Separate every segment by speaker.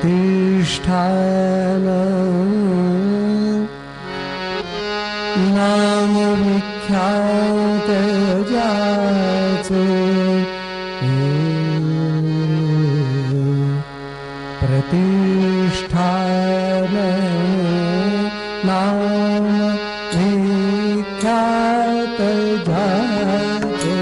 Speaker 1: प्रतिष्ठान नाम विख्यात ज्याचे प्रतिष्ठान नाम विख्यात ज्याचे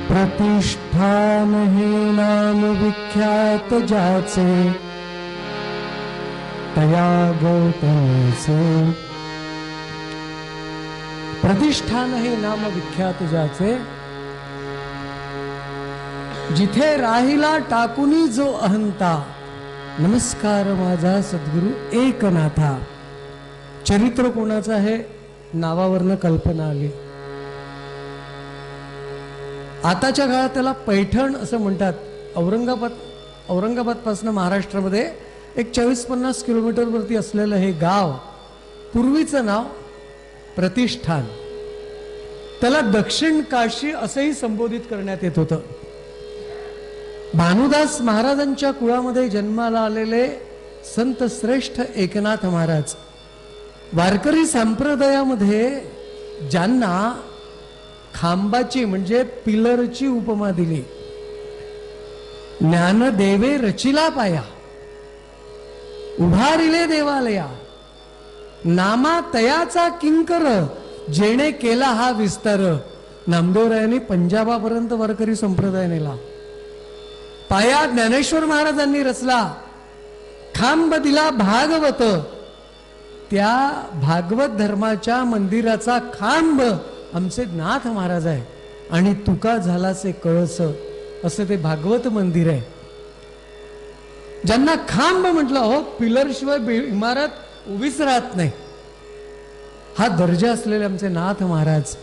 Speaker 1: प्रतिष्ठान हे नाम विख्यात ज्याचे तया गौतमीचे प्रतिष्ठान हे नाम विख्यात ज्याचे जिथे राहिला टाकुनी जो अहंता नमस्कार माझा सद्गुरु एकनाथा। चरित्र कोणाचं आहे नावावरनं कल्पना आली। आताच्या काळात त्याला पैठण असं म्हणतात। औरंगाबाद पासून महाराष्ट्रामध्ये एक 40-50 किलोमीटरवरती असलेलं हे गाव पूर्वीचं नाव प्रतिष्ठान, त्याला दक्षिण काशी असंही संबोधित करण्यात येत होतं। भानुदास महाराजांच्या कुळामध्ये जन्माला आलेले संत श्रेष्ठ एकनाथ महाराज वारकरी संप्रदायामध्ये ज्यांना खांबाची म्हणजे पिलरची उपमा दिली। ज्ञानदेवे रचिला पाया उभारिले देवालया नामा तयाचा किंकर जेणे केला हा विस्तार। नामदेवरायांनी पंजाबापर्यंत वारकरी संप्रदाय नेला। पाया ज्ञानेश्वर महाराजांनी रचला, खांब दिला भागवत, त्या भागवत धर्माच्या मंदिराचा खांब आमचे नाथ महाराज आहे आणि तुका झालाचे कळस, असं ते भागवत मंदिर आहे. ज्यांना खांब म्हटलं, हो पिलरशिवाय इमारत उभीच राहत नाही, हा दर्जा असलेले आमचे नाथ महाराज.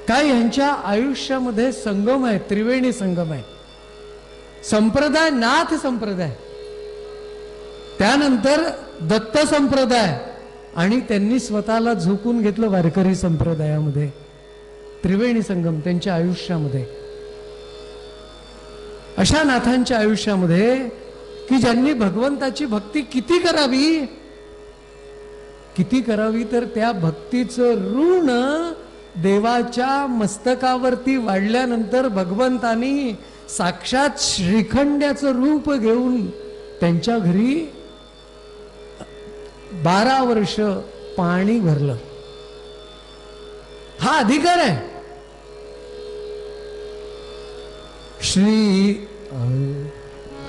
Speaker 1: काय यांच्या आयुष्यामध्ये संगम आहे, त्रिवेणी संगम आहे. संप्रदाय नाथ संप्रदाय, त्यानंतर दत्त संप्रदाय, आणि त्यांनी स्वतःला झोकून घेतलं वारकरी संप्रदायामध्ये. त्रिवेणी संगम त्यांच्या आयुष्यामध्ये. अशा नाथांच्या आयुष्यामध्ये की ज्यांनी भगवंताची भक्ती किती करावी, किती करावी, तर त्या भक्तीचं ऋण देवाच्या मस्तकावरती वाढल्यानंतर भगवंतानी साक्षात श्रीखंड्याचं रूप घेऊन त्यांच्या घरी 12 वर्ष पाणी भरलं. हा अधिकार आहे.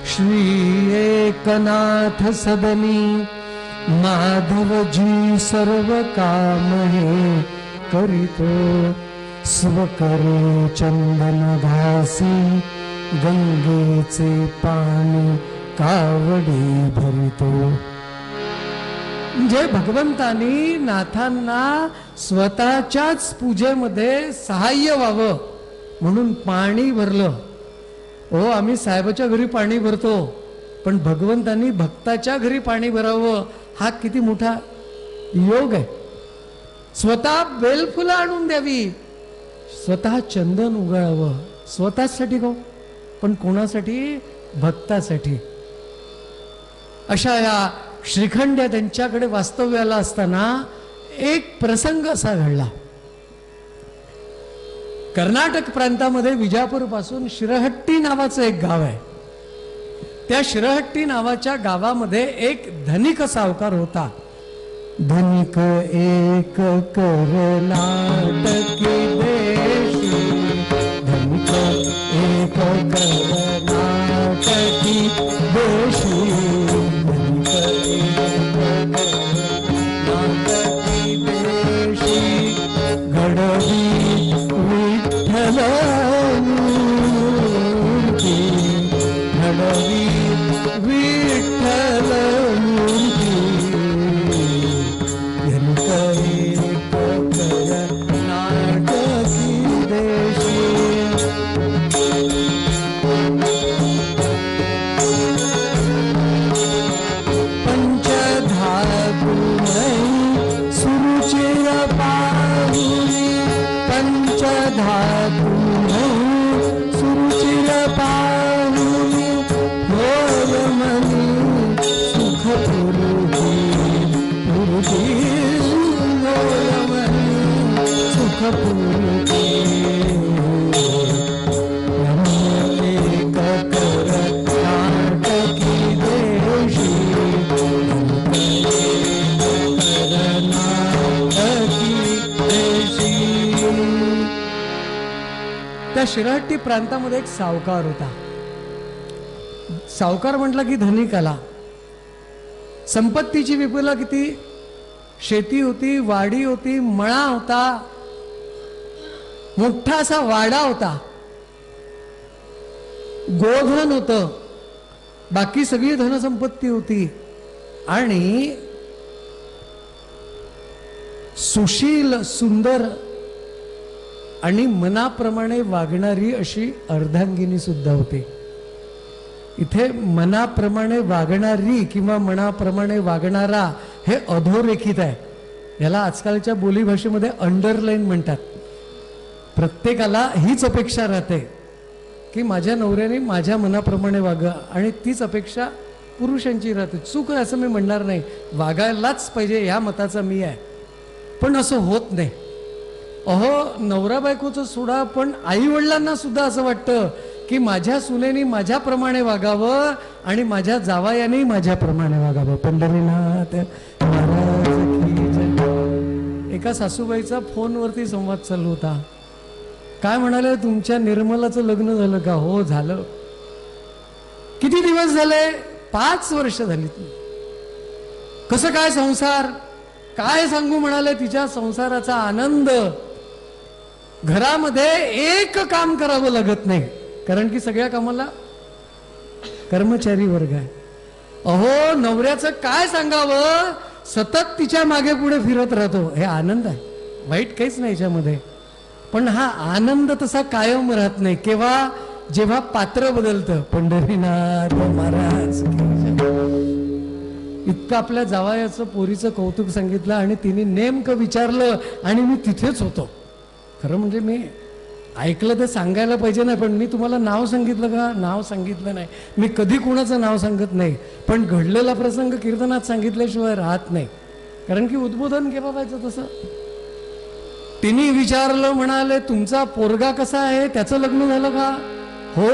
Speaker 1: श्री एकनाथ सदनी माधवजी सर्व काम हे करीतो, स्वकरे चंदन घासी गंगेचे पाणी कावडी भरितो. म्हणजे भगवंतानी नाथांना स्वतःच्याच पूजेमध्ये सहाय्य व्हावं म्हणून पाणी भरलं. हो, आम्ही साहेबाच्या घरी पाणी भरतो, पण भगवंतानी भक्ताच्या घरी पाणी भरावं, हा किती मोठा योग आहे. स्वतः बेलफुलं आणून द्यावी, स्वतः चंदन उगाळावं, स्वतःसाठी गो, पण कोणासाठी? भक्तासाठी. अशा या श्रीखंड्या त्यांच्याकडे वास्तव्याला असताना एक प्रसंग असा घडला. कर्नाटक प्रांतामध्ये विजापूर पासून शिरहट्टी नावाचं एक गाव आहे. त्या शिरहट्टी नावाच्या गावामध्ये एक धनिक सावकार होता. धनिक एक कर्नाटकी देशी, धनिक एक कर्नाटकी देशी, धनिक एक कर्नाटकी देशी, घडवी विठ्ठल मूर्ती, घडवी विठ्ठल मूर्ती, धनिक एक कर्नाटकी देशी. पंचधातुमयी सुरुचिर पाहुनी, पंचधातुमयी सुरुचिर पाहुनी, होय मनी सुख पुरुषी पुरुषी, होय मनी सुख पुरुषी. एक कर्नाटकी देशी, कर्नाटकी देशी. त्या शिरहट्टी प्रांतामध्ये एक सावकार होता. सावकार म्हटलं की धनिक आला. संपत्तीची विपुला किती, शेती होती, वाडी होती, मळा होता, मोठा असा वाडा होता, गोधन होतं, बाकी सगळी धनसंपत्ती होती, आणि सुशील, सुंदर आणि मनाप्रमाणे वागणारी अशी अर्धांगिनी सुद्धा होती. इथे मनाप्रमाणे वागणारी किंवा मनाप्रमाणे वागणारा हे अधोरेखित आहे. याला आजकालच्या बोलीभाषेमध्ये अंडरलाईन म्हणतात. प्रत्येकाला हीच अपेक्षा राहते की माझ्या नवऱ्याने माझ्या मनाप्रमाणे वागा, आणि तीच अपेक्षा पुरुषांची राहते. चूक आहे असं मी म्हणणार नाही, वागायलाच पाहिजे ह्या मताचा मी आहे, पण असं होत नाही. अहो, नवरा बायकोचं सोडा, पण आई वडिलांना सुद्धा असं वाटतं की माझ्या सुनेनी माझ्याप्रमाणे वागावं आणि माझ्या जावयाने माझ्याप्रमाणे वागावं. पंढरीनाथ महाराज की जय. एका सासूबाईचा फोनवरती संवाद चालू होता. काय म्हणाले, तुमच्या निर्मलाचं लग्न झालं का? हो झालं. किती दिवस झाले? 5 वर्ष झाली. कसं काय संसार? काय सांगू म्हणाले, तिच्या संसाराचा आनंद. घरामध्ये एक काम करावं लागत नाही, कारण की सगळ्या कामाला कर्मचारी वर्ग आहे. अहो, नवऱ्याचं काय सांगावं, सतत तिच्या मागे पुढे फिरत राहतो. हे आनंद आहे, वाईट काहीच नाही याच्यामध्ये. पण हा आनंद तसा कायम राहत नाही. केव्हा? जेव्हा पात्र बदलतं. पंढरीनाथ महाराज इतकं आपल्या जावयाचं पोरीचं कौतुक सांगितलं आणि तिने नेमकं विचारलं आणि मी तिथेच होतो. खरं म्हणजे मी ऐकलं ते सांगायला पाहिजे नाही, पण मी तुम्हाला नाव सांगितलं का? नाव सांगितलं नाही. मी कधी कुणाचं नाव सांगत नाही, पण घडलेला प्रसंग कीर्तनात सांगितल्याशिवाय राहत नाही. कारण की उद्बोधन केव्हा पाहिजे तसं. तिने विचारलं, म्हणाले तुमचा पोरगा कसा आहे, त्याचं लग्न झालं का? हो.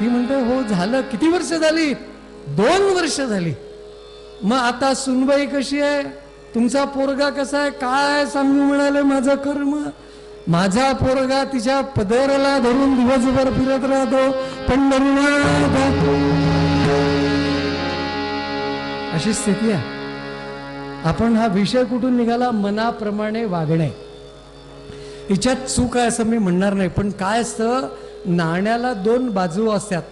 Speaker 1: ती म्हणते हो झालं. किती वर्ष झाली? 2 वर्ष झाली. मग आता सुनबाई कशी आहे, तुमचा पोरगा कसा आहे? काय सांगू म्हणाले, माझं कर्म. माझा पोरगा तिच्या पदराला धरून दिवसभर फिरत राहतो पंढरीनाथ. अशी स्थिती आहे. आपण हा विषय कुठून निघाला? मनाप्रमाणे वागणे. हिच्यात चूक आहे असं मी म्हणणार नाही, पण काय असतं, नाण्याला 2 बाजू असतात.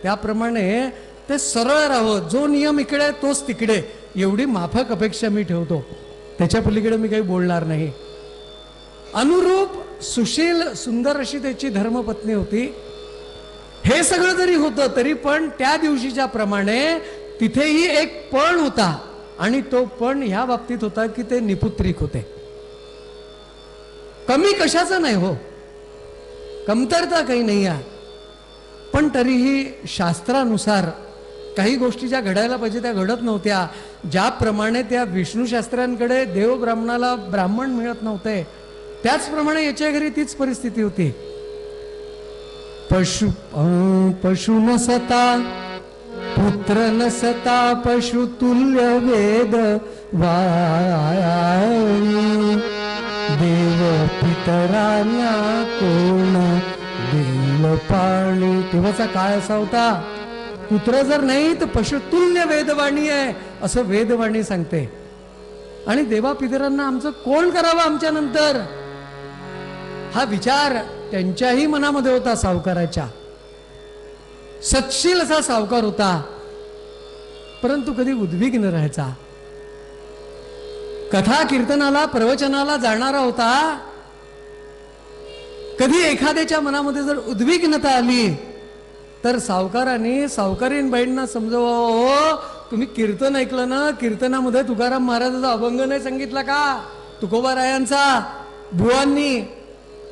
Speaker 1: त्याप्रमाणे ते सरळ राहावं. जो नियम इकडे तोच तिकडे, एवढी माफक अपेक्षा मी ठेवतो. त्याच्या पलीकडे मी काही बोलणार नाही. अनुरूप सुशील सुंदर अशी त्याची धर्मपत्नी होती. हे सगळं जरी होतं तरी पण त्या दिवशीच्या प्रमाणे तिथेही एक पण होता, आणि तो पण ह्या बाबतीत होता की ते निपुत्रिक होते. कमी कशाचं नाही हो, कमतरता काही नाही आहे, पण तरीही शास्त्रानुसार काही गोष्टी ज्या घडायला पाहिजे त्या घडत नव्हत्या. ज्याप्रमाणे त्या विष्णू शास्त्र्यांकडे देव ब्राह्मणाला ब्राह्मण मिळत नव्हते, त्याचप्रमाणे याच्या घरी तीच परिस्थिती होती. पशु नसता पुत्र नसता पशुतुल्य वेद वाणी, देव पितरांना कोण देव पाणी. तेव्हाचा काळ असा होता, पुत्र जर नाही तर पशुतुल्य वेदवाणी आहे असं वेदवाणी सांगते. आणि देवा पितरांना आमचं कोण करावं आमच्या नंतर, हा विचार त्यांच्याही मनामध्ये होता. सावकाराच्या सत्शील असा सावकार होता, परंतु कधी उद्विग्न राहायचा. कथा कीर्तनाला प्रवचनाला जाणारा होता. कधी एखाद्याच्या मनामध्ये जर उद्विग्नता आली तर सावकारांनी सावकारीणबाईंना समजवावं, हो तुम्ही कीर्तन ऐकलं ना, कीर्तनामध्ये तुकाराम महाराजाचा अभंग नाही सांगितला का, तुकोबारायांचा, बुवांनी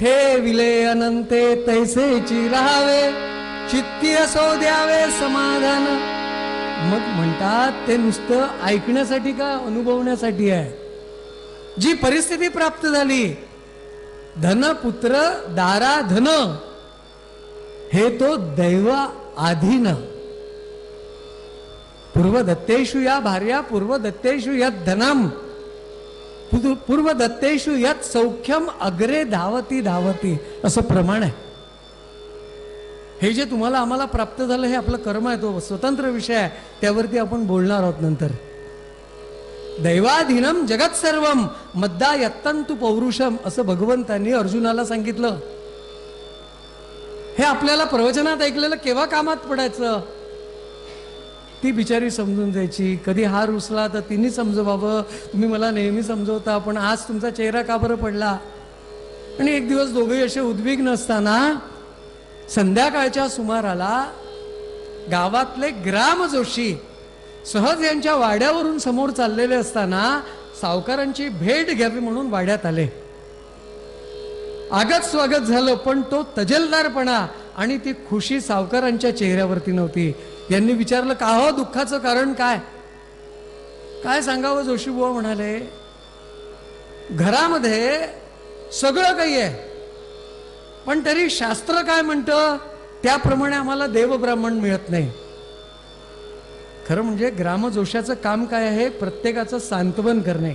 Speaker 1: ठेविले अनंते तैसेची राहावे, चित्ती असो द्यावे समाधान. मग म्हणतात ते नुसतं ऐकण्यासाठी का, अनुभवण्यासाठी आहे. जी परिस्थिती प्राप्त झाली, धन पुत्र दारा धन, हे तो दैव आधीन. पूर्वदत्तेषु या भार्या पूर्वदत्तेषु यत् धनम पूर्वदत्तेषु यत् सौख्यम अग्रे धावती धावती, असं प्रमाण आहे. हे जे तुम्हाला आम्हाला प्राप्त झालं हे आपलं कर्म आहे, तो स्वतंत्र विषय आहे, त्यावरती आपण बोलणार आहोत नंतर. दैवाधीनम जगत सर्वम मद्दा यत्तंतु पौरुषम, असं भगवंतांनी अर्जुनाला सांगितलं. हे आपल्याला प्रवचनात ऐकलेलं केव्हा कामात पडायचं. ती बिचारी समजून जायची. कधी हार उचला तर तिने समजवावं, तुम्ही मला नेहमी समजवता पण आज तुमचा चेहरा का बरं पडला. आणि एक दिवस दोघेही असे उद्विग्न असताना संध्याकाळच्या सुमाराला गावातले ग्राम जोशी सहज यांच्या वाड्यावरून समोर चाललेले असताना सावकारांची भेट घ्यावी म्हणून वाड्यात आले. आगत स्वागत झालं, पण तो तजेलदारपणा आणि ती खुशी सावकारांच्या चेहऱ्यावरती नव्हती. यांनी विचारलं, का हो, दुःखाचं कारण काय? काय सांगावं जोशीबुवा म्हणाले, घरामध्ये सगळं काही आहे, पण तरी शास्त्र काय म्हणतं त्याप्रमाणे आम्हाला देव ब्राह्मण मिळत नाही. खरं म्हणजे ग्रामजोशाचं काम काय आहे, प्रत्येकाचं सांत्वन करणे.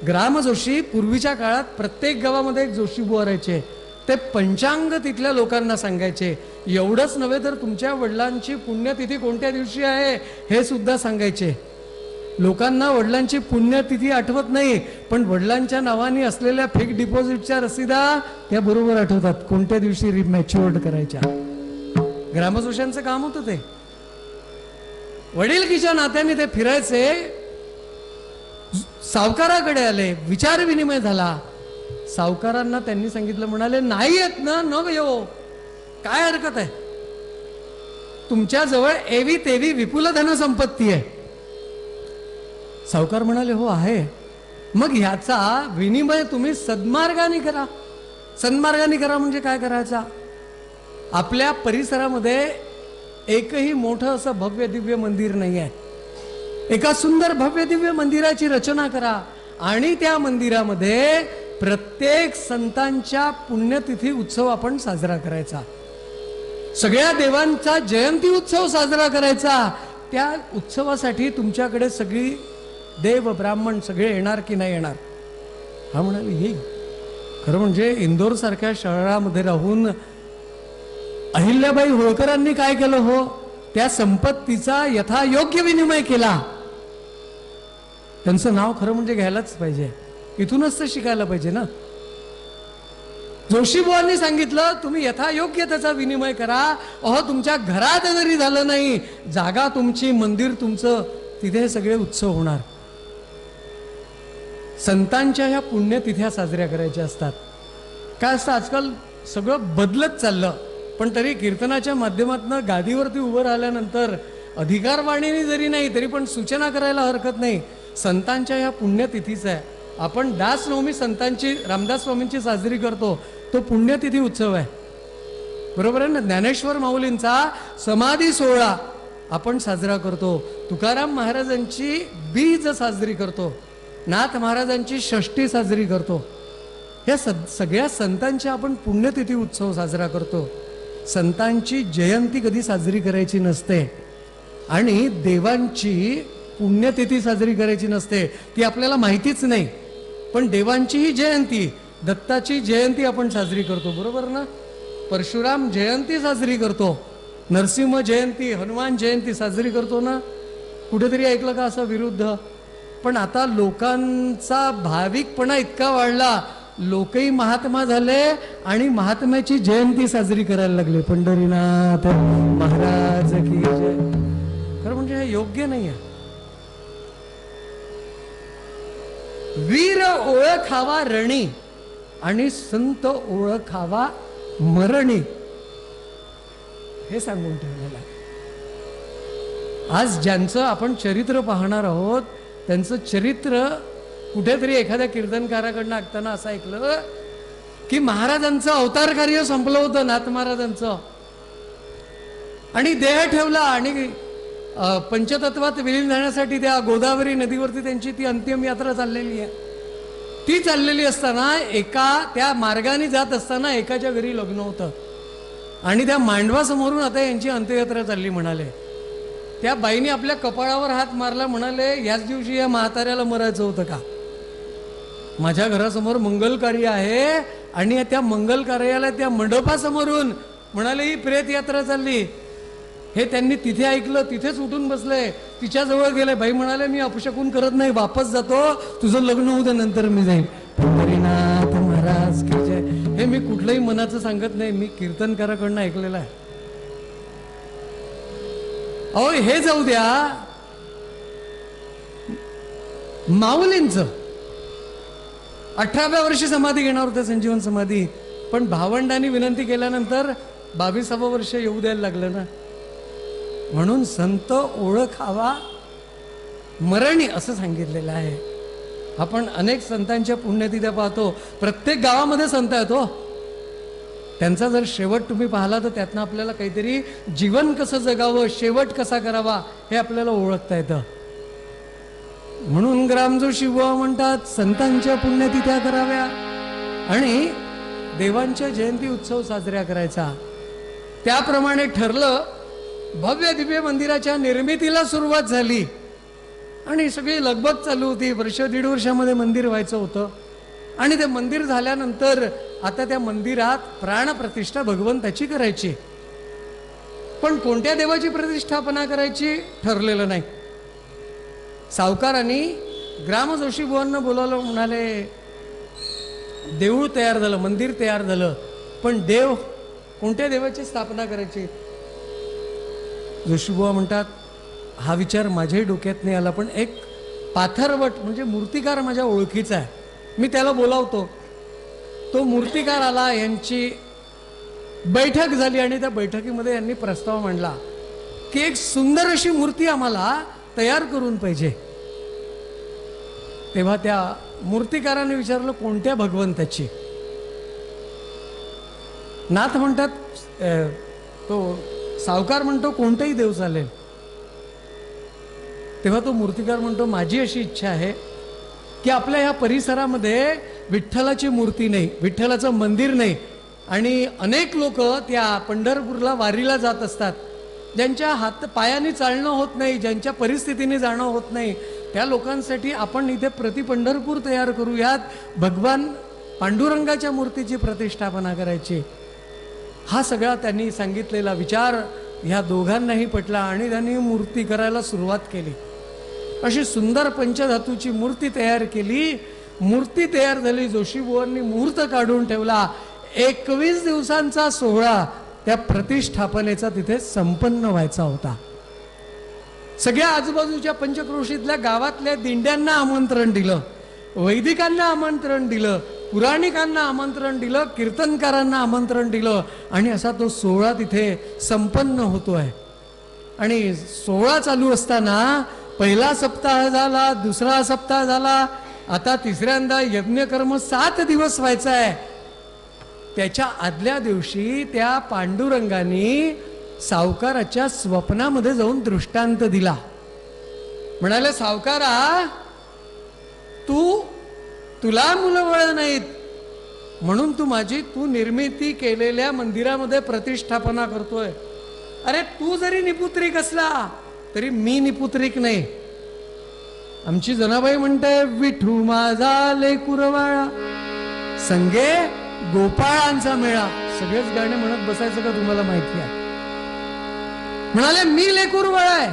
Speaker 1: ग्रामजोशी पूर्वीच्या काळात प्रत्येक गावामध्ये एक जोशीबुवा राहायचे. ते पंचांग तिथल्या लोकांना सांगायचे. एवढंच नव्हे तर तुमच्या वडिलांची पुण्यतिथी कोणत्या दिवशी आहे हे सुद्धा सांगायचे. लोकांना वडिलांची पुण्यतिथी आठवत नाही, पण वडिलांच्या नावाने असलेल्या फिक्स डिपॉझिटच्या रसीदा त्या बरोबर आठवतात, कोणत्या दिवशी रिमॅच्युअर्ड करायच्या. ग्रामसोशांचं काम होतं ते. वडीलकीच्या नात्याने ते फिरायचे. सावकाराकडे आले, विचार विनिमय झाला. सावकारांना त्यांनी सांगितलं, म्हणाले नाही येत ना, न येऊ, काय हरकत आहे, तुमच्याजवळ एवी तेवी विपुल धन संपत्ती आहे. सावकार म्हणाले हो आहे. मग ह्याचा विनिमय तुम्ही सन्मार्गाने करा. सन्मार्गाने करा म्हणजे काय करायचा, आपल्या परिसरामध्ये एकही मोठं असं भव्य दिव्य मंदिर नाही आहे, एका सुंदर भव्य दिव्य मंदिराची रचना करा आणि त्या मंदिरामध्ये प्रत्येक संतांच्या पुण्यतिथी उत्सव आपण साजरा करायचा. सगळ्या देवांचा जयंती उत्सव साजरा करायचा. त्या उत्सवासाठी तुमच्याकडे सगळी देव ब्राह्मण सगळे येणार की नाही येणार. हा म्हणाले येईल. खरं म्हणजे इंदोर सारख्या शहरामध्ये राहून अहिल्याबाई होळकरांनी काय केलं हो, त्या संपत्तीचा यथायोग्य विनिमय केला. त्यांचं नाव खरं म्हणजे घ्यायलाच पाहिजे, इथूनच तर शिकायला पाहिजे ना. जोशीबुवांनी सांगितलं तुम्ही यथायोग्य त्याचा विनिमय करा. अहो तुमच्या घरात जरी झालं नाही, जागा तुमची, मंदिर तुमचं, तिथे सगळे उत्सव होणार. संतांच्या ह्या पुण्यतिथ्या साजऱ्या करायच्या असतात. काय असतं आजकाल सगळं बदलत चाललं, पण तरी कीर्तनाच्या माध्यमातून गादीवरती उभं राहिल्यानंतर अधिकारवाणीने जरी नाही तरी पण सूचना करायला हरकत नाही. संतांच्या ह्या पुण्यतिथीच आहे. आपण दासनवमी संतांची, रामदास स्वामींची साजरी करतो, तो पुण्यतिथी उत्सव आहे, बरोबर आहे ना. ज्ञानेश्वर माऊलींचा समाधी सोहळा आपण साजरा करतो. तुकाराम महाराजांची बीज साजरी करतो. नाथ महाराजांची षष्ठी साजरी करतो. या सगळ्या संतांच्या आपण पुण्यतिथी उत्सव साजरा करतो. संतांची जयंती कधी साजरी करायची नसते आणि देवांची पुण्यतिथी साजरी करायची नसते, ती आपल्याला माहितीच नाही. पण देवांचीही जयंती, दत्ताची जयंती आपण साजरी करतो, बरोबर ना. परशुराम जयंती साजरी करतो, नरसिंह जयंती, हनुमान जयंती साजरी करतो ना. कुठेतरी ऐकलं का असं विरुद्ध. पण आता लोकांचा भाविकपणा इतका वाढला, लोकही महात्मा झाले आणि महात्म्याची जयंती साजरी करायला लागले. पंढरीनाथ महाराज की जय. खरं म्हणजे हे योग्य नाही आहे. वीर ओळखावा रणी आणि संत ओळखावा मरणी, हे सांगून ठेवलेलं आहे. आज ज्यांचं आपण चरित्र पाहणार आहोत त्यांचं चरित्र कुठेतरी एखाद्या कीर्तनकाराकडनं ऐकताना असं ऐकलं की महाराजांचं अवतार कार्य संपलं होतं, नाथ महाराजांचं, आणि देह ठेवला आणि पंचतत्वात विलीन जाण्यासाठी त्या गोदावरी नदीवरती त्यांची ती अंतिम यात्रा चाललेली आहे. ती चाललेली असताना एका त्या मार्गाने जात असताना एकाच्या घरी लग्न होतं आणि त्या मांडवासमोरून आता यांची अंत्ययात्रा चालली. म्हणाले त्या बाईने आपल्या कपाळावर हात मारला, म्हणाले याच दिवशी या म्हाताऱ्याला मरायचं होतं का. माझ्या घरासमोर मंगल कार्य आहे आणि त्या मंगल कार्याला त्या मंडपासमोरून म्हणाले ही प्रेत यात्रा चालली. हे त्यांनी तिथे ऐकलं, तिथेच उठून बसले, तिच्याजवळ गेले. बाई म्हणाले मी अपशकून करत नाही, वापस जातो, तुझं लग्न होऊ दे, नंतर मी जाईन. पंढरीनाथ महाराज की जय. हे मी कुठलंही मनाचं सांगत नाही, मी कीर्तनकाराकडनं ऐकलेलं आहे. अहो हे जाऊ द्या, माऊलींचं 18व्या वर्षी समाधी घेणार होते, संजीवन समाधी, पण भावंडांनी विनंती केल्यानंतर 22वं वर्ष येऊ द्यायला लागलं ना. म्हणून संत ओळखावा मरणी असं सांगितलेलं आहे. आपण अनेक संतांच्या पुण्यतिथ्या पाहतो, प्रत्येक गावामध्ये संत आहेत हो. त्यांचा जर शेवट तुम्ही पाहिला तर त्यातनं आपल्याला काहीतरी जीवन कसं जगावं, शेवट कसा करावा हे आपल्याला ओळखता येतं. म्हणून ग्रामजोशीबुवा म्हणतात संतांच्या पुण्यतिथ्या कराव्या आणि देवांच्या जयंती उत्सव साजऱ्या करायचा. त्याप्रमाणे ठरलं. भव्य दिव्य मंदिराच्या निर्मितीला सुरुवात झाली आणि सगळी लगबग चालू होती. वर्ष दीड वर्षामध्ये मंदिर व्हायचं होतं आणि ते मंदिर झाल्यानंतर आता त्या मंदिरात प्राणप्रतिष्ठा भगवंताची करायची. पण कोणत्या देवाची प्रतिष्ठापना करायची ठरलेलं नाही. सावकारांनी ग्राम जोशीबुवांना बोलावलं, म्हणाले देऊळ तयार झालं, मंदिर तयार झालं, पण देव कोणत्या देवाची स्थापना करायची? जोशीबुवा म्हणतात हा विचार माझ्याही डोक्यात नाही आला, पण एक पाथरवट म्हणजे मूर्तिकार माझ्या ओळखीचा आहे, मी त्याला बोलावतो. तो मूर्तिकार आला, यांची बैठक झाली आणि त्या बैठकीमध्ये यांनी प्रस्ताव मांडला की एक सुंदर अशी मूर्ती आम्हाला तयार करून पाहिजे. तेव्हा त्या मूर्तिकाराने विचारलं कोणत्या भगवंताची? नाथ म्हणतात, तो सावकार म्हणतो कोणताही देव चालेल. तेव्हा तो मूर्तिकार म्हणतो माझी अशी इच्छा आहे की आपल्या ह्या परिसरामध्ये विठ्ठलाची मूर्ती नाही, विठ्ठलाचं मंदिर नाही, आणि अनेक लोक त्या पंढरपूरला वारीला जात असतात, ज्यांच्या हात पायाने चालणं होत नाही, ज्यांच्या परिस्थितीने जाणं होत नाही, त्या लोकांसाठी आपण इथे प्रति पंढरपूर तयार करूयात, भगवान पांडुरंगाच्या मूर्तीची प्रतिष्ठापना करायची. हा सगळा त्यांनी सांगितलेला विचार ह्या दोघांनाही पटला आणि त्यांनी मूर्ती करायला सुरुवात केली. अशी सुंदर पंचधातूची मूर्ती तयार केली. मूर्ती तयार झाली, जोशीबुवांनी मुहूर्त काढून ठेवला. 21 दिवसांचा सोहळा त्या प्रतिष्ठापनेचा तिथे संपन्न व्हायचा होता. सगळ्या आजूबाजूच्या पंचक्रोशीतल्या गावातल्या दिंड्यांना आमंत्रण दिलं, वैदिकांना आमंत्रण दिलं, पुराणिकांना आमंत्रण दिलं, कीर्तनकारांना आमंत्रण दिलं, आणि असा तो सोहळा तिथे संपन्न होतोय. आणि सोहळा चालू असताना पहिला सप्ताह झाला, दुसरा सप्ताह झाला, आता तिसऱ्यांदा यज्ञकर्म 7 दिवस व्हायचा आहे. त्याच्या आदल्या दिवशी त्या पांडुरंगाने सावकाराच्या स्वप्नामध्ये जाऊन दृष्टांत दिला. म्हणाले सावकारा, तुला मुलंबळ नाहीत म्हणून तू निर्मिती केलेल्या मंदिरामध्ये प्रतिष्ठापना करतोय. अरे तू जरी निपुत्रिक असला तरी मी निपुत्रिक नाही. आमची जनाबाई म्हणते विठू माझा लेकुरवाळा संगे गोपाळांचा मेळा. सगळेच गाणे म्हणत बसायचं का तुम्हाला माहिती आहे? म्हणाले मी लेकुरवाळा आहे,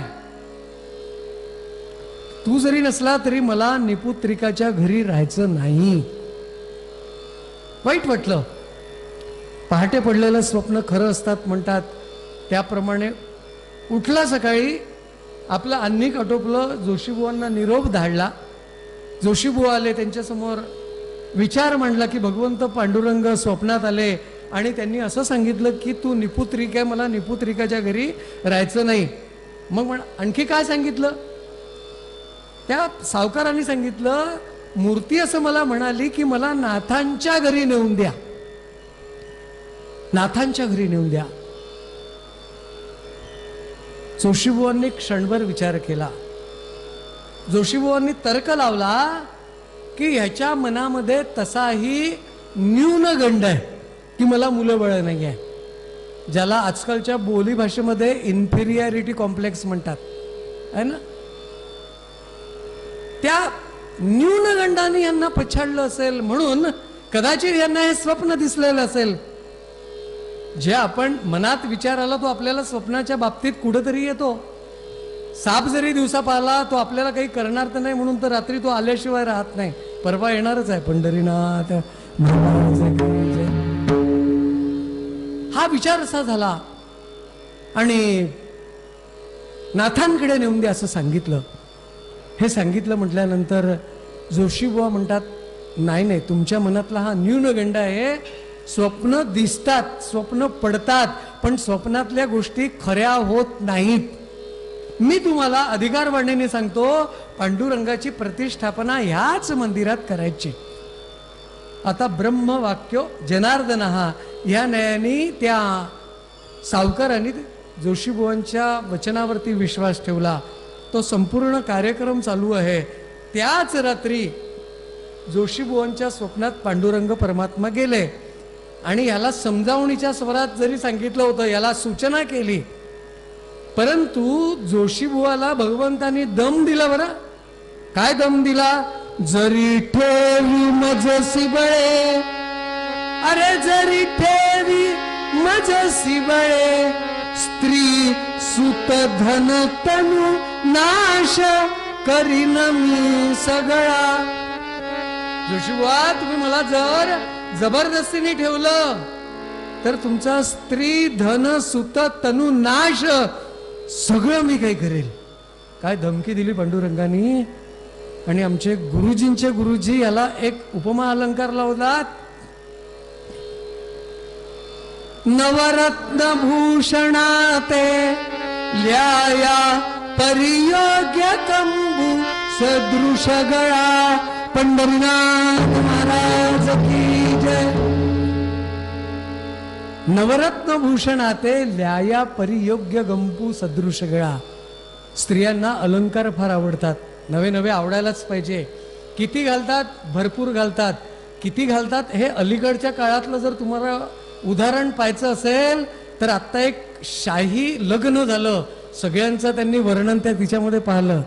Speaker 1: तू जरी नसला तरी मला निपुत्रिकाच्या घरी राहायचं नाही. वाईट वाटलं. पहाटे पडलेलं स्वप्न खरं असतात म्हणतात, त्याप्रमाणे उठला सकाळी, आपलं अन्निक आटोपलं, जोशीबुवांना निरोप धाडला. जोशीबुवा आले, त्यांच्यासमोर विचार मांडला की भगवंत पांडुरंग स्वप्नात आले आणि त्यांनी असं सांगितलं की तू निपुत्रिक आहे, मला निपुत्रिकाच्या घरी राहायचं नाही. मग आणखी काय सांगितलं? त्या सावकारांनी सांगितलं मूर्ती असं मला म्हणाली की मला नाथांच्या घरी नेऊन द्या, नाथांच्या घरी नेऊन द्या. जोशीबुवांनी क्षणभर विचार केला. जोशीबुवांनी तर्क लावला की ह्याच्या मनामध्ये तसाही न्यूनगंड आहे की मला मुलं बळ नाही आहे, ज्याला आजकालच्या बोली भाषेमध्ये इन्फिरियरिटी कॉम्प्लेक्स म्हणतात आहे ना. त्या न्यूनगंडाने यांना पछाडलं असेल म्हणून कदाचित यांना हे स्वप्न दिसलेलं असेल. जे आपण मनात विचार आला तो आपल्याला स्वप्नाच्या बाबतीत कुठेतरी येतो. साप जरी दिवसा पाहिला तो आपल्याला काही करणार तर नाही म्हणून तर रात्री तो आल्याशिवाय राहत नाही, परवा येणारच आहे पंढरीनाथ. हा विचार असा झाला आणि नाथांकडे नेऊन दे असं सांगितलं. हे सांगितलं म्हटल्यानंतर जोशीबुवा म्हणतात नाही नाही, तुमच्या मनातला हा न्यूनगंड आहे. स्वप्न दिसतात, स्वप्न पडतात, पण स्वप्नातल्या गोष्टी खऱ्या होत नाहीत. मी तुम्हाला अधिकारवाणीने सांगतो, पांडुरंगाची प्रतिष्ठापना ह्याच मंदिरात करायची. आता ब्रह्मवाक्यो जनार्दनः या न्यायाने त्या सावकारांनी जोशीबुवांच्या वचनावरती विश्वास ठेवला. तो संपूर्ण कार्यक्रम चालू आहे. त्याच रात्री जोशीबुवांच्या स्वप्नात पांडुरंग परमात्मा गेले आणि याला समजावणीच्या स्वरात जरी सांगितलं होतं, याला सूचना केली, परंतु जोशीबुवाला भगवंतानी दम दिला. बरं काय दम दिला? जरी ठेवी मजसी बळे, अरे जरी ठेवी मजसी बळे, स्त्री सुत धन तनु नाश करीन मी सगळा. जोशीबुवा, तुम्ही मला जर जबरदस्तीने ठेवलं तर तुमचा स्त्री धन सुत तनु नाश सगळं मी काही करेल. काय धमकी दिली पांडुरंगानी. आणि आमचे गुरुजींचे गुरुजी याला एक उपमा अलंकार लावतात. नवरत्न भूषणाते ल्याया परियोग्य कंबू सदृश गळा. पंढरीनाथ महाराज की जय. नवरत्न भूषणाते ल्याया परियोग्य गंपू सदृश गळा. स्त्रियांना अलंकार फार आवडतात. नवे नवे आवडायलाच पाहिजे. किती घालतात? भरपूर घालतात. किती घालतात हे अलीकडच्या काळातलं जर तुम्हाला उदाहरण पाहायचं असेल तर आत्ता एक शाही लग्न झालं, सगळ्यांचं त्यांनी वर्णन त्या तिच्यामध्ये पाहिलं.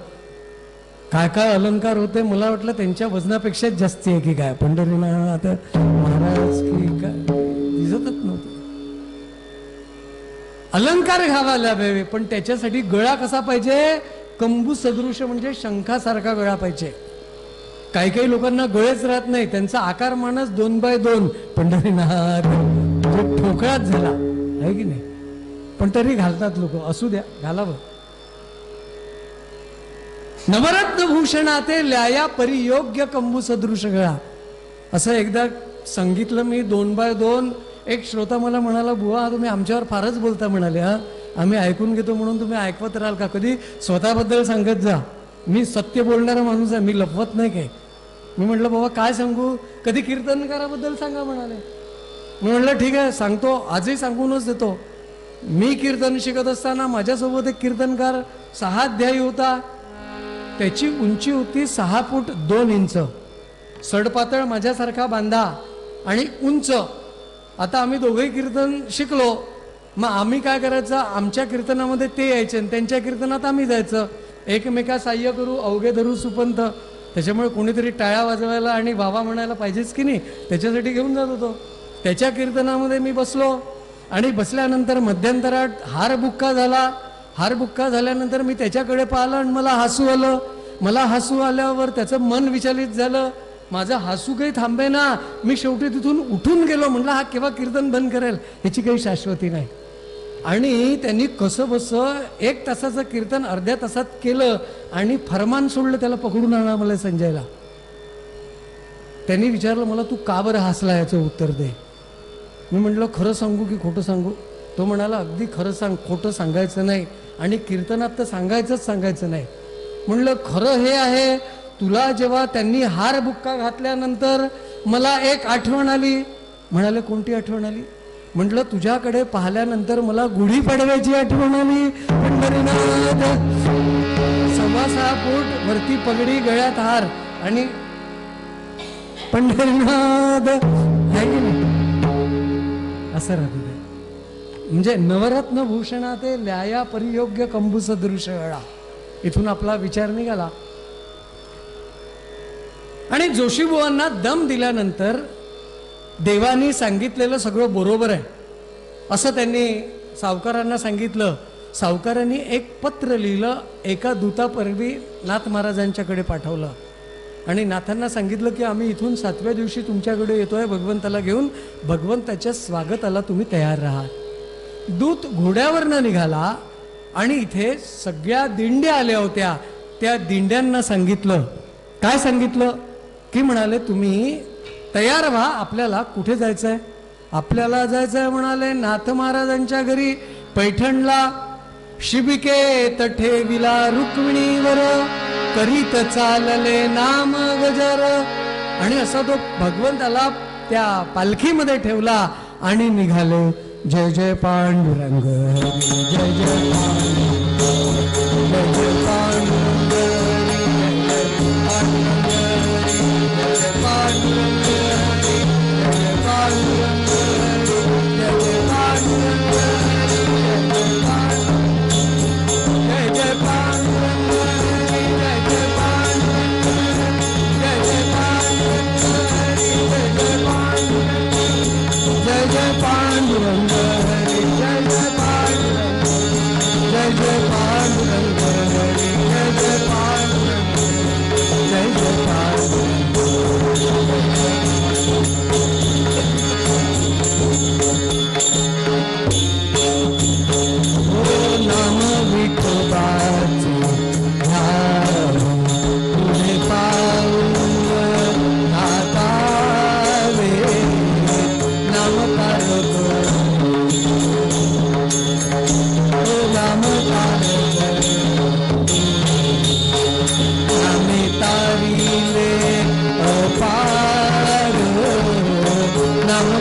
Speaker 1: काय काय अलंकार होते. मला वाटलं त्यांच्या वजनापेक्षा जास्ती आहे की काय. पंढरीनाथ महाराज की काय दिसतच नव्हतं. अलंकार घालायला हवे, पण त्याच्यासाठी गळा कसा पाहिजे? कंबू सदृश म्हणजे शंखासारखा गळा पाहिजे. काही काही लोकांना गळेच राहत नाही, त्यांचा आकार मानच 2x2. पंढरीनाथ जो ठोकळाच झाला आहे की नाही, पण तरी घालतात लोक. असू द्या, घालावं. नवरत्न भूषणाते ल्याया परियोग्य कंबू सदृश गळा असं एकदा सांगितलं मी 2x2. एक श्रोता मला म्हणाला, बुवा तुम्ही आमच्यावर फारच बोलता म्हणाले. हा, आम्ही ऐकून घेतो म्हणून तुम्ही ऐकवत राहाल का? कधी स्वतःबद्दल सांगत जा. मी सत्य बोलणारा माणूस आहे, मी लपवत नाही काय. मी म्हटलं बाबा काय सांगू? कधी कीर्तनकाराबद्दल सांगा म्हणाले. मी म्हटलं ठीक आहे सांगतो, आजही सांगूनच देतो. मी कीर्तन शिकत असताना माझ्यासोबत एक कीर्तनकार 6 अध्यायी होता. त्याची उंची होती 6 फूट 2 इंच. सडपातळ माझ्यासारखा बांधा आणि उंच. आता आम्ही दोघेही कीर्तन शिकलो. मग आम्ही काय करायचं, आमच्या कीर्तनामध्ये ते यायचे आणि त्यांच्या कीर्तनात आम्ही जायचं. एकमेका साह्य करू अवघे धरू सुपंथ. त्याच्यामुळे कोणीतरी टाळ्या वाजवायला आणि वावा म्हणायला पाहिजेच की नाही, त्याच्यासाठी घेऊन जात होतो. त्याच्या कीर्तनामध्ये मी बसलो आणि बसल्यानंतर मध्यंतरात हार बुक्का झाला. हार बुक्का झाल्यानंतर मी त्याच्याकडे पाहिलं आणि मला हसू आलं. मला हसू आल्यावर त्याचं मन विचलित झालं. माझं हसू काही थांबे ना. मी शेवटी तिथून उठून गेलो. म्हटलं हा केव्हा कीर्तन बंद करेल, ह्याची काही शाश्वती नाही. आणि त्यांनी कसं बसं 1 तासाचं कीर्तन अर्ध्या तासात केलं आणि फरमान सोडलं त्याला पकडून आणा मला संजयला. त्यांनी विचारलं मला, तू का बरं हसला, याचं उत्तर दे. मी म्हटलं खरं सांगू की खोटं सांगू? तो म्हणाला अगदी खरं सांग, खोटं सांगायचं नाही आणि कीर्तनात तर सांगायचं नाही. म्हणलं खरं हे आहे, तुला जेव्हा त्यांनी हार बुक्का घातल्यानंतर मला एक आठवण आली. म्हणाले कोणती आठवण आली? म्हटलं तुझ्याकडे पाहिल्यानंतर मला गुढीपाडव्याची आठवण आली. पंढरीनाथ 6.25 फूट वरती पगडी, गळ्यात हार आणि पंढरीनाथ आहे की नाही असं राहत. म्हणजे नवरत्न भूषणाते ल्याया परियोग्य कंबू सदृश गळा. इथून आपला विचार निघाला. आणि जोशीबुवांना दम दिल्यानंतर देवानी सांगितलेलं सगळं बरोबर आहे असं त्यांनी सावकारांना सांगितलं. सावकारांनी एक पत्र लिहिलं, एका दूतापर्वी नाथ महाराजांच्याकडे पाठवलं आणि नाथांना सांगितलं की आम्ही इथून 7व्या दिवशी तुमच्याकडे येतोय भगवंताला घेऊन. भगवंताच्या स्वागताला तुम्ही तयार राहा. दूत घोड्यावरनं निघाला आणि इथे सगळ्या दिंड्या आल्या होत्या. त्या दिंड्यांना सांगितलं, काय सांगितलं की म्हणाले तुम्ही तयार व्हा, आपल्याला कुठे जायचंय? आपल्याला जायचंय म्हणाले नाथ महाराजांच्या घरी पैठणला. शिबिके तठेविला रुक्मिणीवर करीत चालले नाम गजर. आणि असा तो भगवंताला त्या पालखीमध्ये ठेवला आणि निघाले. जय जय पांडुरंग, जय जय पांडुरंग, जय जय पांडुरंग, जय जय पांडुरंग, जय जय पांडुरंग, जय जय पांडुरंग, जय जय पांडुरंग, जय जय पांडुरंग, जय जय पांडुरंग, जय जय पांडुरंग, जय जय पांडुरंग, जय नाम नामे तारिले अपार नाम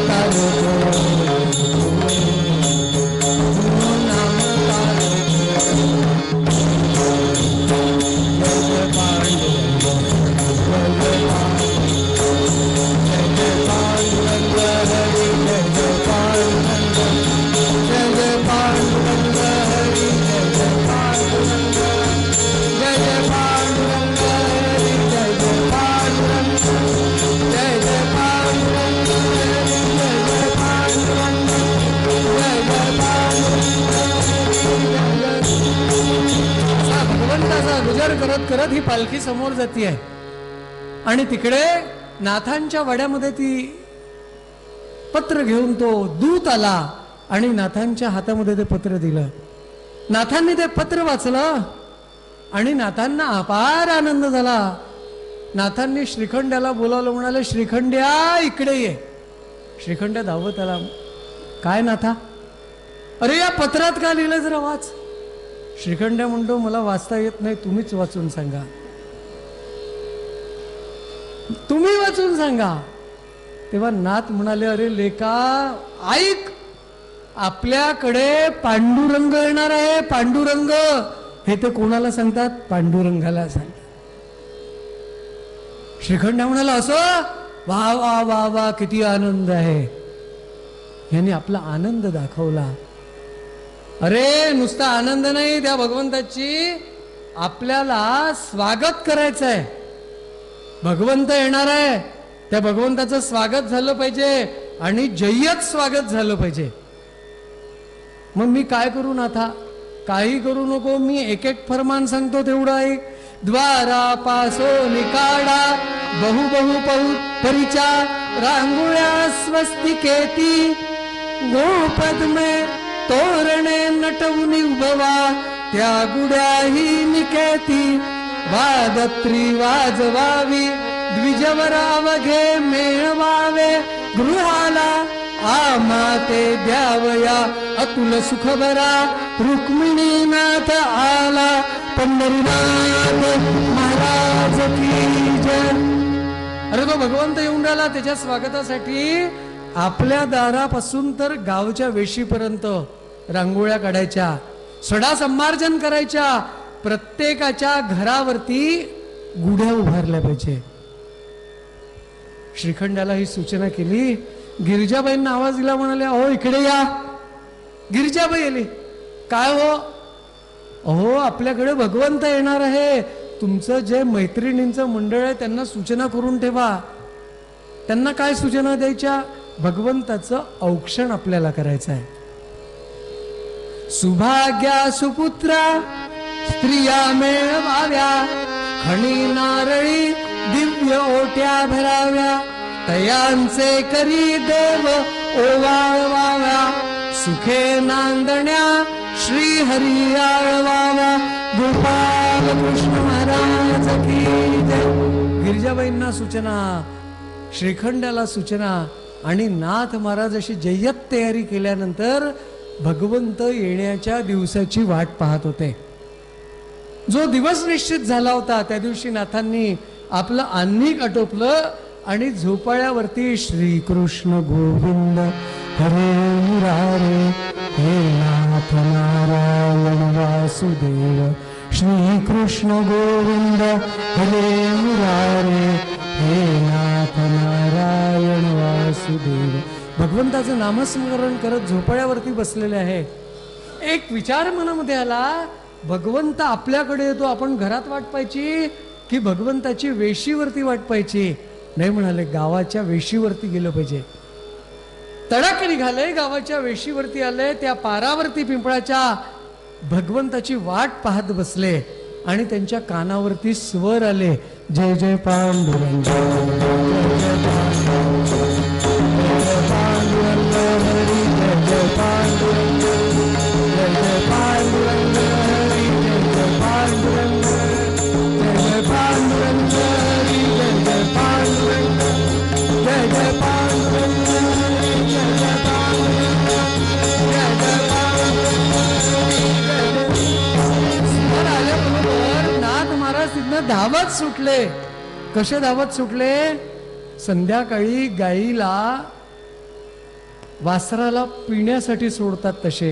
Speaker 1: गुजर करत करत ही पालखी समोर जाती आहे आणि तिकडे नाथांच्या वाड्यामध्ये ती पत्र घेऊन तो दूत आला आणि नाथांच्या हातामध्ये ते पत्र दिलं. नाथांनी ते पत्र वाचलं आणि नाथांना अपार आनंद झाला. नाथांनी श्रीखंड्याला बोलावलं, म्हणाले श्रीखंड्या इकडे ये. श्रीखंड्या धावत आला. काय नाथा? अरे या पत्रात काय लिहिलं जरा वाच. श्रीखंड्या म्हणतो मला वाचता येत नाही, तुम्हीच वाचून सांगा. तुम्ही वाचून सांगा. तेव्हा नाथ म्हणाले अरे लेका ऐक, आपल्याकडे पांडुरंग येणार आहे. पांडुरंग हे ते कोणाला सांगतात? पांडुरंगाला सांगतात. श्रीखंड्या म्हणाला असं? वा वा वा वा किती आनंद आहे. यांनी आपला आनंद दाखवला. अरे नुसता आनंद नाही, त्या भगवंताची आपल्याला स्वागत करायचं आहे. भगवंत येणार आहे, त्या भगवंताचं स्वागत झालं पाहिजे आणि जय्यत स्वागत झालं पाहिजे. मग मी काय करू नाथा? काही करू नको, मी एक एक फरमान सांगतो तेवढं ऐक. द्वारा पासो निकाडा बहु बहु बहु परिचा रांगोळ्या स्वस्तिकेती गोपद्मे तोरणे नटवून उभवा त्या गुड्याही निकेती वादत्री वाजवावी द्विजवरावघे मेळवावे गृहाला आमाते द्यावया अतुल सुखभरा रुक्मिणीनाथ आला पंढरीनाथ महाराज की जय. अरे तो भगवंत येऊन राहिला, त्याच्या स्वागतासाठी आपल्या दारापासून तर गावच्या वेशीपर्यंत रांगोळ्या काढायच्या, सडा संमार्जन करायच्या, प्रत्येकाच्या घरावरती गुढ्या उभारल्या पाहिजे. श्रीखंडाला ही सूचना केली. गिरिजाबाईंना आवाज दिला, म्हणाले अहो इकडे या. गिरिजाबाई आली. काय हो? अहो आपल्याकडे भगवंत येणार आहे. तुमचं जे मैत्रिणींचं मंडळ आहे त्यांना सूचना करून ठेवा. त्यांना काय सूचना द्यायच्या? भगवंताचं औक्षण आपल्याला करायचं आहे. सुभाग्या सुपुत्रा स्त्रिया मेळवाव्या खणी नारळी दिव्य ओट्या भराव्या तयांचे करी देव ओवाळवाव्या सुखे नांदण्या श्री हरी आळवावा गोपाल कृष्ण महाराज की जय. गिरिजाबाईंना सूचना, श्रीखंडाला सूचना आणि नाथ महाराज अशी जय्यत तयारी केल्यानंतर भगवंत येण्याच्या दिवसाची वाट पाहत होते. जो दिवस निश्चित झाला होता त्या दिवशी नाथांनी आपलं आन्निक आटोपलं आणि झोपाळ्यावरती श्रीकृष्ण गोविंद हरे मुरारे हे नाथ नारायण वासुदेव श्रीकृष्ण गोविंद हरे मुरारे हे नाथ नारायण वासुदेव. भगवंताचं नामस्मरण करत झोपाळ्यावरती बसलेले आहे. एक विचार मनामध्ये आला, भगवंत आपल्याकडे येतो, आपण घरात वाट पाहायची की भगवंताची वेशीवरती वाट पाहायची? नाही म्हणाले, गावाच्या वेशीवरती गेलं पाहिजे. तडक निघाले, गावाच्या वेशीवरती आले. त्या पारावरती पिंपळाच्या भगवंताची वाट पाहत बसले आणि त्यांच्या कानावरती स्वर आले, जय जय पांडुरंग जय जय पांडुरंग हरी जय जय पांडुरंग जय जय पांडुरंग हरी जय जय पांडुरंग जय जय पांडुरंग हरी जय जय पांडुरंग जय जय पांडुरंग हरी जय जय पांडुरंग जय जय पांडुरंग हरी जय जय धावत सुटले. कसे धावत सुटले? संध्याकाळी गाईला वासराला पिण्यासाठी सोडतात तसे.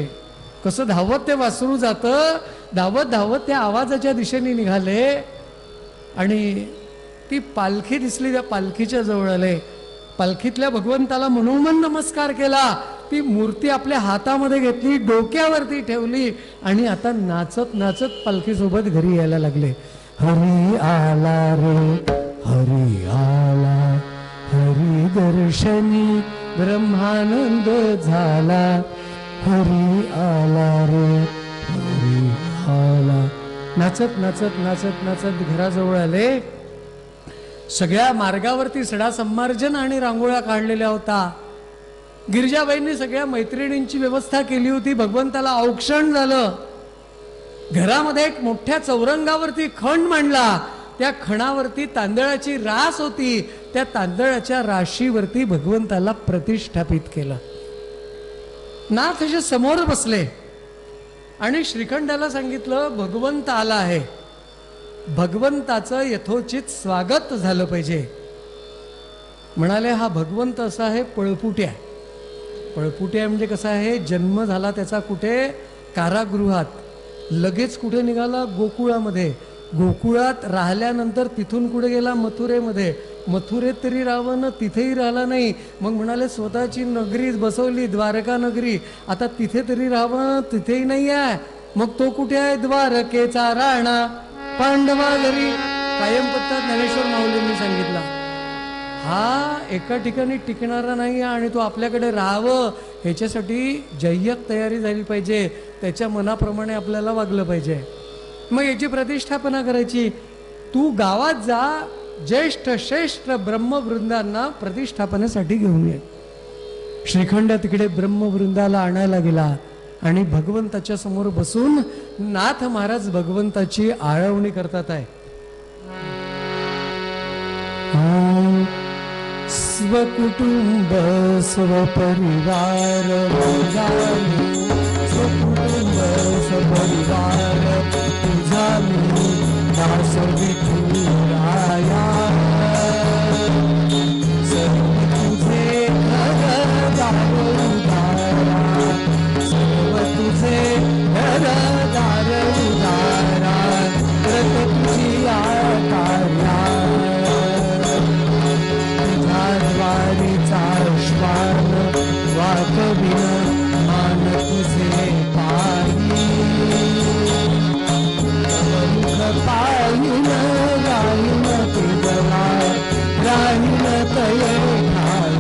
Speaker 1: कसं धावत ते वासरू जातं, धावत धावत त्या आवाजाच्या दिशेने निघाले आणि ती पालखी दिसली. त्या पालखीच्या जवळ आले. पालखीतल्या भगवंताला मनोमन नमस्कार केला. ती मूर्ती आपल्या हातामध्ये घेतली, डोक्यावरती ठेवली आणि आता नाचत नाचत पालखीसोबत घरी यायला लागले. हरी आला रे हरी आला, हरी दर्शनी ब्रह्मानंद झाला. हरी आला रे हरी आला. नाचत नाचत नाचत नाचत घराजवळ आले. सगळ्या मार्गावरती सडा संमार्जन आणि रांगोळ्या काढलेल्या होता. गिरिजाबाईंनी सगळ्या मैत्रिणींची व्यवस्था केली होती. भगवंताला औक्षण झालं. घरामध्ये एक मोठ्या चौरंगावरती खण मांडला. त्या खणावरती तांदळाची रास होती. त्या तांदळाच्या राशीवरती भगवंताला प्रतिष्ठापित केलं. नाथ असे समोर बसले आणि श्रीखंडाला सांगितलं, भगवंत आला आहे, भगवंताचं यथोचित स्वागत झालं पाहिजे. म्हणाले, हा भगवंत असा आहे पळपुट्या. पळपुट्या म्हणजे कसा आहे? जन्म झाला त्याचा कुठे? कारागृहात. लगेच कुठे निघाला? गोकुळामध्ये. गोकुळात राहिल्यानंतर तिथून कुठे गेला? मथुरेमध्ये. मथुरेत तरी राहावं ना, तिथेही राहिला नाही. मग म्हणाले, स्वतःची नगरी बसवली, द्वारका नगरी. आता तिथे तरी राहावं, तिथेही नाही आहे. मग तो कुठे आहे? द्वारकेचा राणा पांडवा घरी. कायम पत्ता ज्ञानेश्वर माऊलींनी सांगितला. हा एका ठिकाणी टिकणारा नाही आणि तो आपल्याकडे राहावं ह्याच्यासाठी जय्यत तयारी झाली पाहिजे. त्याच्या मनाप्रमाणे आपल्याला वागलं पाहिजे. मग याची प्रतिष्ठापना करायची. तू गावात जा, ज्येष्ठ श्रेष्ठ ब्रह्मवृंदांना प्रतिष्ठापनेसाठी घेऊन ये. श्रीखंड तिकडे ब्रह्मवृंदाला आणायला गेला आणि भगवंताच्या समोर बसून नाथ महाराज भगवंताची आळवणी करतात आहे. स्वकुटुंब स्वपरिवार, स्वकुटुंब स्वपरिवार तुझा मी दास विठुराया. सर्व तुझे घरदार उदारा, सर्व तुझे घरदार उदारा, व्रत तुझी आकार्या. तुझ्या द्वारीचा श्वान वाकविन मान तुझे पायी. पायीन राहीन तुझला, राहीन तये ठाई.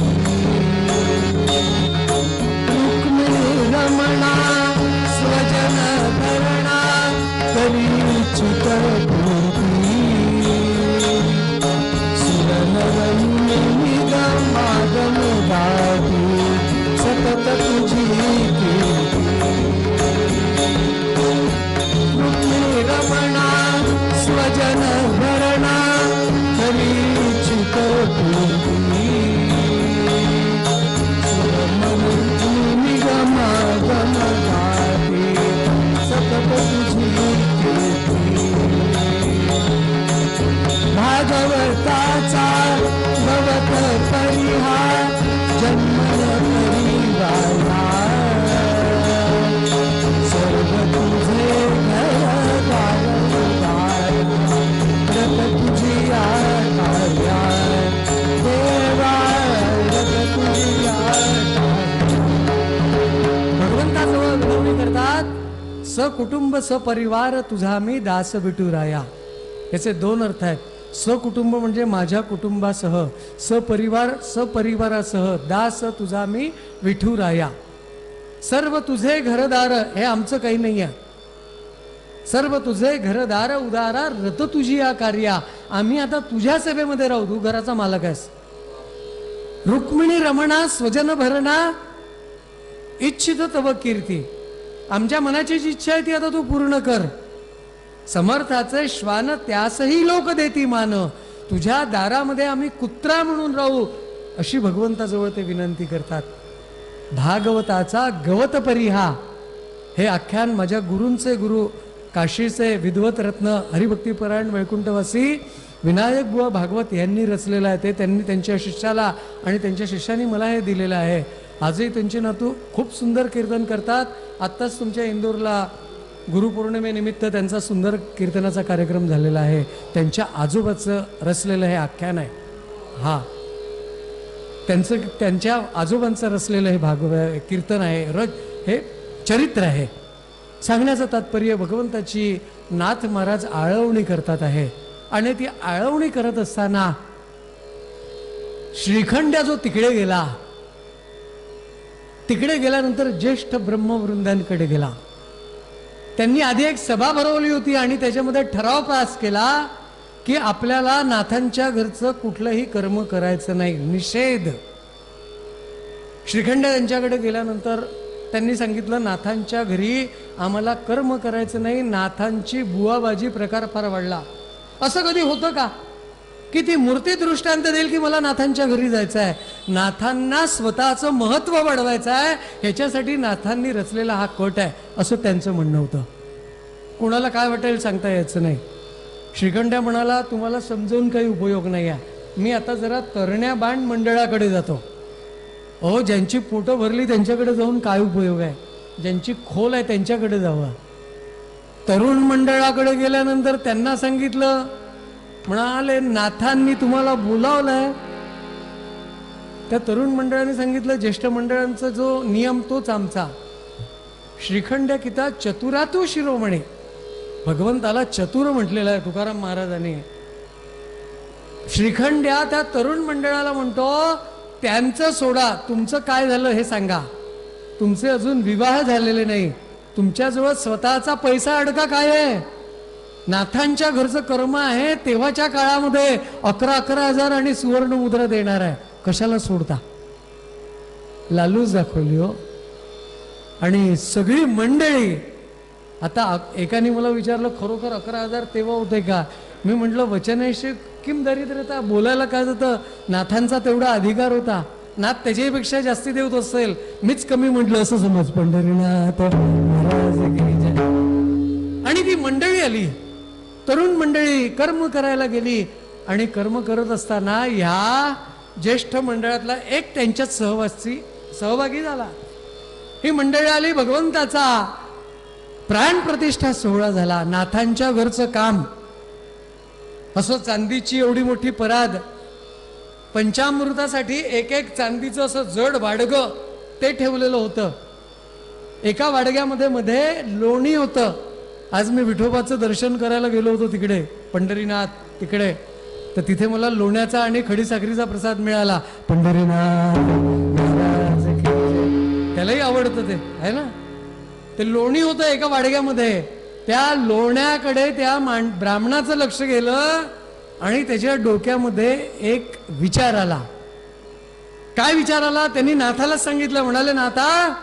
Speaker 1: रुक्मिणी रमणा स्वजन भरणा, करी चित पूर्ती. सुरनरम्य निगमागम गाती, सतत तुझी कीर्ती. रुक्मिणी रमणा स्वजन भरणा, करी चित पूर्ती. सुरनरम्य निगमागम गाती, सतत तुझी कीर्ती. भागवताचा भवत परिहार, जन्मन परिवारा. सर्व तुझे घरदार उदारा, व्रत तुझी आकार्या. देवा व्रत तुझी आकार्या. भगवंताजवळ विनवणी करतात, सकुटुंब सपरिवार तुझा मी दास विठुराया. याचे दोन अर्थ आहेत. सकुटुंब म्हणजे माझ्या कुटुंबासह, सपरिवार सपरिवारासह, दास तुझा मी विठुराया. सर्व तुझे घरदार, हे आमचं काही नाही आहे. सर्व तुझे घरदार उदारा, रत तुझी या कार्या. आम्ही आता तुझ्या सेवेमध्ये राहू, तू घराचा मालक आहेस. रुक्मिणी रमणा स्वजन भरणा, इच्छित तव कीर्ती. आमच्या मनाची जी इच्छा आहे ती आता तू पूर्ण कर. समर्थाचे श्वान त्यासही लोक देती मान, तुझ्या दारामध्ये आम्ही कुत्रा म्हणून राहू, अशी भगवंताजवळ ते विनंती करतात. भागवताचा गवत परिहा हे आख्यान माझ्या गुरूंचे गुरु काशीचे विद्वत रत्न हरिभक्तीपरायण वैकुंठवासी विनायक बुवा भागवत यांनी रचलेलं आहे. ते त्यांनी त्यांच्या शिष्याला आणि त्यांच्या शिष्याने मला हे दिलेलं आहे. आजही त्यांचे नातू खूप सुंदर कीर्तन करतात. आत्ताच तुमच्या इंदोरला गुरुपौर्णिमेनिमित्त त्यांचा सुंदर कीर्तनाचा कार्यक्रम झालेला आहे. त्यांच्या आजोबाचं रचलेलं हे आख्यान आहे. हा त्यांच्या आजोबांचं रचलेलं हे कीर्तन आहे, हे चरित्र आहे. सांगण्याचं तात्पर्य भगवंताची नाथ महाराज आळवणी करतात आहे. आणि ती आळवणी करत असताना श्रीखंड्या जो तिकडे गेल्यानंतर ज्येष्ठ ब्रह्मवृंदांकडे गेला. त्यांनी आधी एक सभा भरवली होती आणि त्याच्यामध्ये ठराव पास केला की आपल्याला नाथांच्या घरचं कुठलंही कर्म करायचं नाही, निषेध. श्रीखंड्या त्यांच्याकडे गेल्यानंतर त्यांनी सांगितलं नाथांच्या घरी आम्हाला कर्म करायचं नाही. नाथांची बुवाबाजी प्रकार फार वाढला. असं कधी होतं का की ती मूर्ती दृष्टांत देईल की मला नाथांच्या घरी जायचं आहे? नाथांना स्वतःचं महत्त्व वाढवायचं आहे, ह्याच्यासाठी नाथांनी रचलेला हा कट आहे, असं त्यांचं म्हणणं होतं. कोणाला काय वाटेल सांगता यायचं नाही. श्रीखंड्या म्हणाला तुम्हाला समजून काही उपयोग नाही आहे. मी आता जरा तरण्या बाण मंडळाकडे जातो. अहो, ज्यांची पोटं भरली त्यांच्याकडे जाऊन काय उपयोग आहे? ज्यांची खोल आहे त्यांच्याकडे जावं. तरुण मंडळाकडे गेल्यानंतर त्यांना सांगितलं, म्हणाले नाथांनी तुम्हाला बोलावलंय. त्या तरुण मंडळाने सांगितलं ज्येष्ठ मंडळांचा जो नियम तोच आमचा. श्रीखंड्या किता चतुरातू शिरोमणे, भगवंताला चतुर म्हटलेलं आहे तुकाराम महाराजांनी. श्रीखंड्या त्या तरुण मंडळाला म्हणतो त्यांचं सोडा, तुमचं काय झालं हे सांगा. तुमचे अजून विवाह झालेले नाही, तुमच्याजवळ स्वतःचा पैसा अडका काय आहे? नाथांच्या घरचं कर्म आहे, तेव्हाच्या काळामध्ये 11,000 आणि सुवर्ण मुद्रा देणार आहे, कशाला सोडता? लालूच दाखवली हो. आणि सगळी मंडळी, आता एकाने मला विचारलं खरोखर 11,000 तेव्हा होते का? मी म्हटलं वचनेशी किम दारिद्र्यता, बोलायला काय जातं? नाथांचा तेवढा अधिकार होता, नाथ त्याच्यापेक्षा जास्ती देत असेल, मीच कमी म्हटलं असं समज. पंढरीनाथ महाराज की जय. आणि ती मंडळी आली, तरुण मंडळी कर्म करायला गेली. आणि कर्म करत असताना ह्या ज्येष्ठ मंडळातला एक त्यांच्यात सहभागी झाला. ही मंडळी आली, भगवंताचा प्राण प्रतिष्ठा सोहळा झाला. नाथांच्या घरचं काम, असं चांदीची एवढी मोठी पराद, पंचामृतासाठी एक एक चांदीचं असं जड वाडगं ते ठेवलेलं होतं. एका वाडग्यामध्ये मध्ये लोणी होतं. आज मी विठोबाचं दर्शन करायला गेलो होतो तिकडे पंढरीनाथ तिकडे, तर तिथे मला लोण्याचा आणि खडीसाखरीचा प्रसाद मिळाला. पंढरीनाथ महाराज की जय. त्यालाही आवडतं ते आहे ना. ते लोणी होतं एका वाडग्यामध्ये. त्या लोण्याकडे त्या ब्राह्मणाचं लक्ष गेलं आणि त्याच्या डोक्यामध्ये एक विचार आला. काय विचार आला? त्यांनी नाथालाच सांगितलं. म्हणाले नाथा,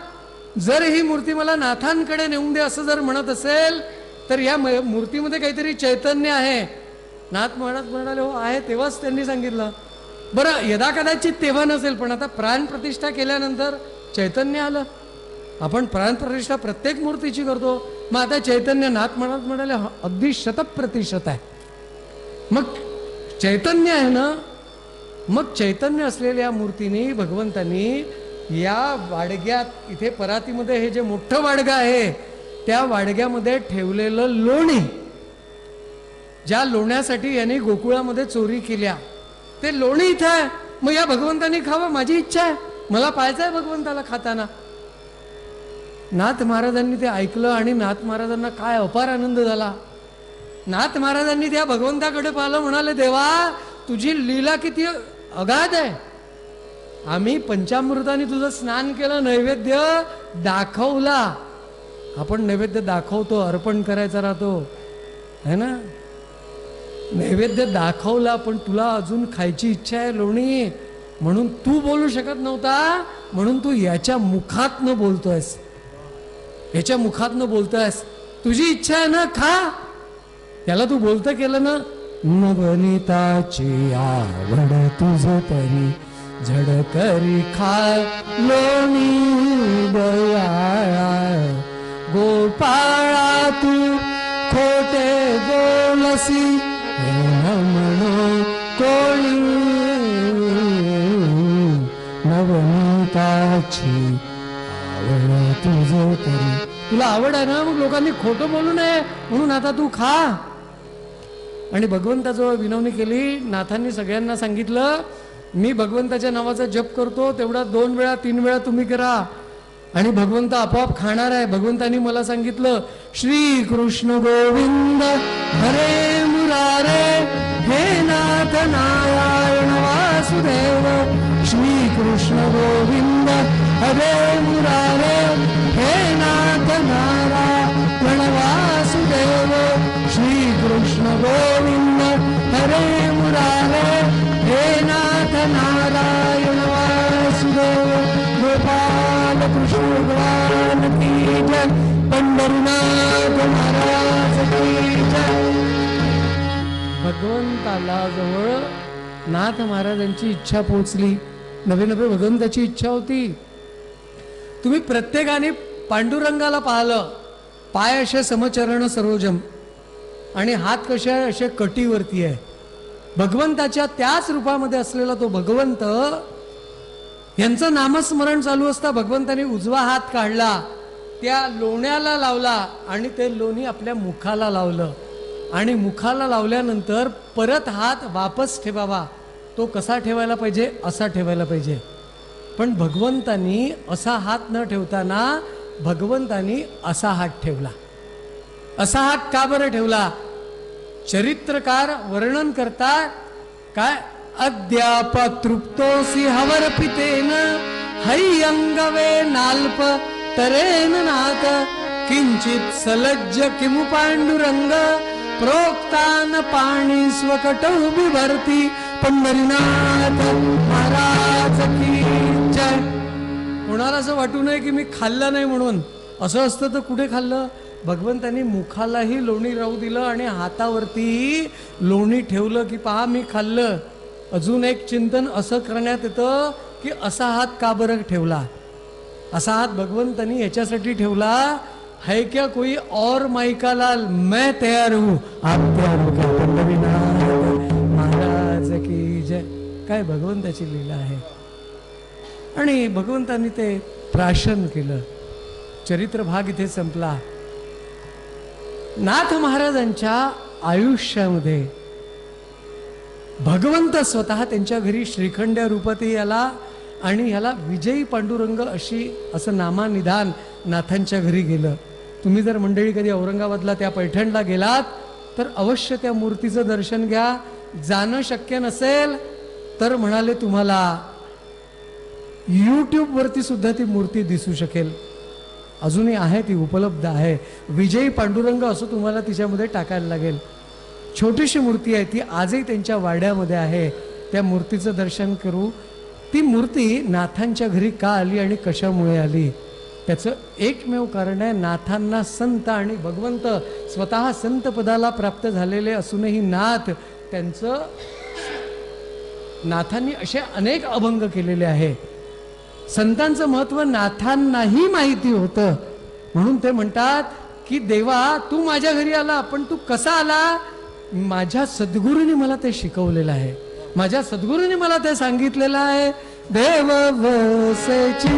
Speaker 1: जर ही मूर्ती मला नाथांकडे नेऊन दे असं जर म्हणत असेल तर या मूर्तीमध्ये काहीतरी चैतन्य आहे. नाथ महाराज म्हणाले हो आहे. तेव्हाच त्यांनी सांगितलं बरं यदा कदाचित तेव्हा नसेल, पण आता प्राण प्रतिष्ठा केल्यानंतर चैतन्य आलं. आपण प्राण प्रतिष्ठा प्रत्येक मूर्तीची करतो, मग आता चैतन्य, नाथ महाराज म्हणाले अगदी 100% आहे. मग चैतन्य आहे ना. मग चैतन्य असलेल्या मूर्तीने भगवंतांनी या वाडग्यात, इथे परातीमध्ये हे जे मोठं वाडगं आहे त्या वाडग्यामध्ये ठेवलेलं लोणी, ज्या लोण्यासाठी यांनी गोकुळामध्ये चोरी केल्या, ते लोणी इथं आहे. मग या भगवंतांनी खावं, माझी इच्छा आहे, मला पाहायचं आहे भगवंताला खाताना. नाथ महाराजांनी ते ऐकलं आणि नाथ महाराजांना काय अपार आनंद झाला. नाथ महाराजांनी त्या भगवंताकडे पाहिलं, म्हणाले देवा तुझी लीला किती अगाध आहे. आम्ही पंचामृताने तुझं स्नान केलं, नैवेद्य दाखवला. आपण नैवेद्य दाखवतो, अर्पण करायचा राहतो है ना. नैवेद्य दाखवला, पण तुला अजून खायची इच्छा आहे लोणी, म्हणून तू बोलू शकत नव्हता, म्हणून तू याच्या मुखातनं बोलतोयस, याच्या मुखातनं बोलतोयस. तुझी इच्छा आहे ना, खा. त्याला तू बोलतं केलं ना. नवनीताची आवड तुझ तरी झडकरी खा लोणी दया, गोपाळा तू खोटे बोलसी न म्हणो कोळी नवनीताची आवड तुझ तरी. तुला आवड आहे ना, मग लोकांनी खोटं बोलू नये म्हणून आता तू खा. आणि भगवंताजवळ विनवणी केली. नाथांनी सगळ्यांना सांगितलं मी भगवंताच्या नावाचा जप करतो, तेवढा 2 वेळा 3 वेळा तुम्ही करा आणि भगवंत आपोआप खाणार आहे. भगवंतांनी मला सांगितलं श्री कृष्ण गोविंद हरे मुरारे हे नाथ नारायण वासुदेव. श्री कृष्ण गोविंद हरे मुरारे हे नाथ नारायण वासुदेव. श्री कृष्ण गोविंद हरे मुरारे हे नाथ नारायण वासुदेव. गोपाल कृष्ण भगवान की जय. पंढरीनाथ महाराज की जय. भगवंताला जवळ नाथ महाराजांची इच्छा पोचली. नवे नवे भगवंताची इच्छा होती. तुम्ही प्रत्येकाने पांडुरंगाला पाहिलं, पाय असे समचरण सरोजम आणि हात कसे असे कटीवरती आहे. भगवंताच्या त्याच रूपामध्ये असलेला तो भगवंत, यांचं नामस्मरण चालू असता भगवंताने उजवा हात काढला, त्या लोण्याला लावला आणि ते लोणी आपल्या मुखाला लावलं. आणि मुखाला लावल्यानंतर परत हात वापस ठेवावा. तो कसा ठेवायला पाहिजे? असा ठेवायला पाहिजे. पण भगवंतानी असा हात न ठेवताना भगवंतानी असा हात ठेवला. असा हात का बरं ठेवला? चरित्रकार वर्णन करतात काय, अद्याप तृप्तोसी हवर पितेन हैयंगवे नाल्प तरेन नाथ किंचित सलज्ज किमु पांडुरंग प्रोक्तान पाणी स्वकटौ बिभरती. पंढरीनाथ महाराज की जय. कोणाला असं वाटू नये की मी खाल्लं नाही म्हणून. असं असतं तर कुठे खाल्लं? भगवंतांनी मुखालाही लोणी राहू दिलं आणि हातावरती लोणी ठेवलं की पहा मी खाल्लं. अजून एक चिंतन असं करण्यात येतं की असा हात का बरं ठेवला? असा हात भगवंतांनी याच्यासाठी ठेवला है क्या कोई और माइका लाल मैं तैयार हूं आप तैयार हो क्या? पंढरीनाथ महाराज की जय. काय भगवंताची लीला आहे. आणि भगवंतांनी ते प्राशन केलं. चरित्र भाग इथे संपला. नाथ महाराजांच्या आयुष्यामध्ये भगवंत स्वतः त्यांच्या घरी श्रीखंड रूपती याला आणि ह्याला विजयी पांडुरंग असं नामानिधान नाथांच्या घरी गेलं. तुम्ही जर मंडळी कधी औरंगाबादला त्या पैठणला गेलात तर अवश्य त्या मूर्तीचं दर्शन घ्या. जाणं शक्य नसेल तर म्हणाले तुम्हाला यूट्यूबवरती सुद्धा ती मूर्ती दिसू शकेल. अजूनही आहे, ती उपलब्ध आहे. विजयी पांडुरंग असं तुम्हाला तिच्यामध्ये टाकायला लागेल. छोटीशी मूर्ती आहे ती, आजही त्यांच्या वाड्यामध्ये आहे. त्या मूर्तीचं दर्शन करू. ती मूर्ती नाथांच्या घरी का आली आणि कशामुळे आली? त्याचं एकमेव कारण आहे, नाथांना संत आणि भगवंत स्वतः संत पदाला प्राप्त झालेले असूनही नाथांनी असे अनेक अभंग केलेले आहे. संतांचं महत्व नाथांनाही माहिती होतं म्हणून ते म्हणतात की देवा तू माझ्या घरी आला, पण तू कसा आला? माझ्या सद्गुरूंनी मला ते शिकवलेलं आहे. माझ्या सद्गुरूंनी मला ते सांगितलेलं आहे. देव वसेची